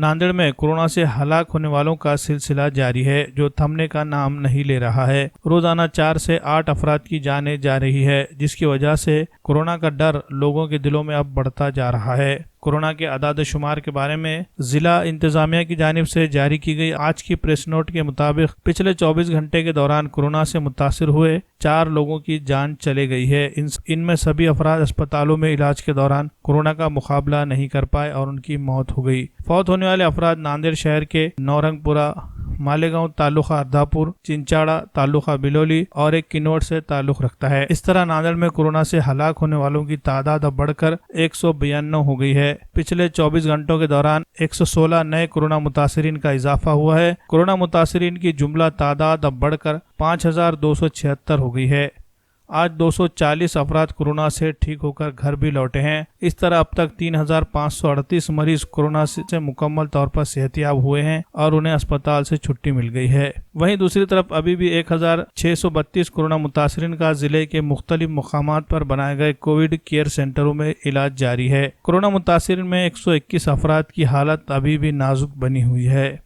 नांदेड़ में कोरोना से हलाक होने वालों का सिलसिला जारी है, जो थमने का नाम नहीं ले रहा है। रोजाना 4 से 8 अफराद की जानें जा रही है, जिसकी वजह से कोरोना का डर लोगों के दिलों में अब बढ़ता जा रहा है। कोरोना के आदाद शुमार के बारे में जिला इंतजामिया की जानिब से जारी की गई आज की प्रेस नोट के मुताबिक पिछले 24 घंटे के दौरान कोरोना से मुतासिर हुए 4 लोगों की जान चली गई है। इनमें सभी अफराद अस्पतालों में इलाज के दौरान कोरोना का मुकाबला नहीं कर पाए और उनकी मौत हो गई। फौत होने वाले अफराद नांदेड़ शहर के नौरंगपुरा, मालेगांव तालुका अर्धापुर, चिंचाड़ा तालुका बिलोली और एक किन्नौर से ताल्लुक रखता है। इस तरह नांदेड़ में कोरोना से हलाक होने वालों की तादाद अब बढ़कर 192 हो गई है। पिछले 24 घंटों के दौरान 116 नए कोरोना मुतासिरीन का इजाफा हुआ है। कोरोना मुतासिरीन की जुमला तादाद अब बढ़कर 5276 हो गई है। आज 240 अफराद कोरोना से ठीक होकर घर भी लौटे हैं। इस तरह अब तक 3538 मरीज कोरोना से मुकम्मल तौर पर सेहतियाब हुए हैं और उन्हें अस्पताल से छुट्टी मिल गई है। वहीं दूसरी तरफ अभी भी 1632 कोरोना मुतासिरीन का जिले के मुख्तलिफ मुकामात पर बनाए गए कोविड केयर सेंटरों में इलाज जारी है। कोरोना मुतासिरीन में 121 अफराद की हालत अभी भी नाजुक बनी हुई है।